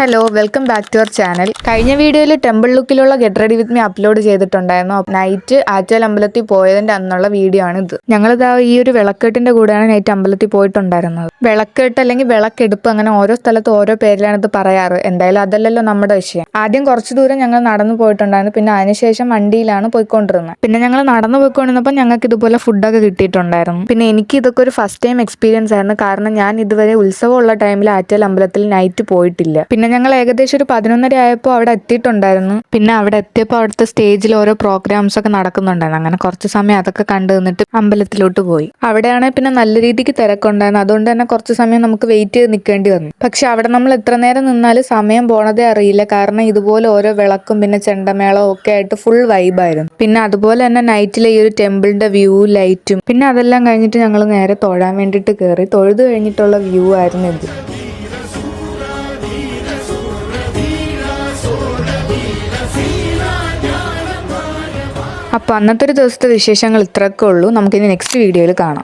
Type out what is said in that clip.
Hello welcome back to our channel. കഴിഞ്ഞ വീഡിയോയിൽ temple ലുക്കിലുള്ള get ready with me upload ചെയ്തിട്ടുണ്ടായിരുന്നു. നൈറ്റ് ആറ്റുകാൽ അമ്പലത്തിൽ പോയതിന്റെ അന്നുള്ള വീഡിയോ ആണ് ഇത്. ഞങ്ങളിതാ ഈ ഒരു വിളക്കെട്ടിന്റെ കൂടെയാണ് നൈറ്റ് അമ്പലത്തിൽ പോയിട്ടുണ്ടായിരുന്നത്. വിളക്കെട്ട് അല്ലെങ്കിൽ വിളക്കെടുപ്പ്, അങ്ങനെ ഓരോ സ്ഥലത്ത് ഓരോ പേരിലാണ് ഇത് പറയാറ്. എന്തായാലും അതല്ലല്ലോ നമ്മുടെ വിഷയം. ആദ്യം കുറച്ച് ദൂരം ഞങ്ങൾ നടന്നു പോയിട്ടുണ്ടായിരുന്നു, പിന്നെ അതിനുശേഷം വണ്ടിയിലാണ് പോയിക്കൊണ്ടിരുന്നത്. പിന്നെ ഞങ്ങൾ നടന്നു പോയിക്കൊണ്ടിരുന്നപ്പോൾ ഞങ്ങൾക്ക് ഇതുപോലെ ഫുഡൊക്കെ കിട്ടിയിട്ടുണ്ടായിരുന്നു. പിന്നെ എനിക്ക് ഇതൊക്കെ ഒരു ഫസ്റ്റ് ടൈം എക്സ്പീരിയൻസ് ആയിരുന്നു, കാരണം ഞാൻ ഇതുവരെ ഉത്സവമുള്ള ടൈമിൽ ആറ്റുകാൽ അമ്പലത്തിൽ നൈറ്റ് പോയിട്ടില്ല. പിന്നെ ഞങ്ങൾ ഏകദേശം ഒരു 11:30 ആയപ്പോൾ അവിടെ എത്തിയിട്ടുണ്ടായിരുന്നു. പിന്നെ അവിടെ എത്തിയപ്പോൾ അവിടുത്തെ സ്റ്റേജിൽ ഓരോ പ്രോഗ്രാംസ് ഒക്കെ നടക്കുന്നുണ്ടായിരുന്നു. അങ്ങനെ കുറച്ച് സമയം അതൊക്കെ കണ്ടു നിന്നിട്ട് അമ്പലത്തിലോട്ട് പോയി. അവിടെയാണെങ്കിൽ പിന്നെ നല്ല രീതിക്ക് തിരക്കുണ്ടായിരുന്നു. അതുകൊണ്ട് തന്നെ കുറച്ച് സമയം നമുക്ക് വെയിറ്റ് ചെയ്ത് നിൽക്കേണ്ടി വന്നു. പക്ഷെ അവിടെ നമ്മൾ എത്ര നേരം നിന്നാലും സമയം പോണതേ അറിയില്ല, കാരണം ഇതുപോലെ ഓരോ വിളക്കും പിന്നെ ചെണ്ടമേളവും ഒക്കെ ആയിട്ട് ഫുൾ വൈബായിരുന്നു. പിന്നെ അതുപോലെ തന്നെ നൈറ്റിലെ ഈ ഒരു ടെമ്പിളിന്റെ വ്യൂ, ലൈറ്റും, പിന്നെ അതെല്ലാം കഴിഞ്ഞിട്ട് ഞങ്ങൾ നേരെ തൊഴാൻ വേണ്ടിയിട്ട് കയറി. തൊഴുത് കഴിഞ്ഞിട്ടുള്ള വ്യൂ ആയിരുന്നു ഇത്. അപ്പോൾ അന്നത്തെ ഒരു ദിവസത്തെ വിശേഷങ്ങൾ ഇത്രയൊക്കെ ഉള്ളൂ. നമുക്കിനി നെക്സ്റ്റ് വീഡിയോയിൽ കാണാം.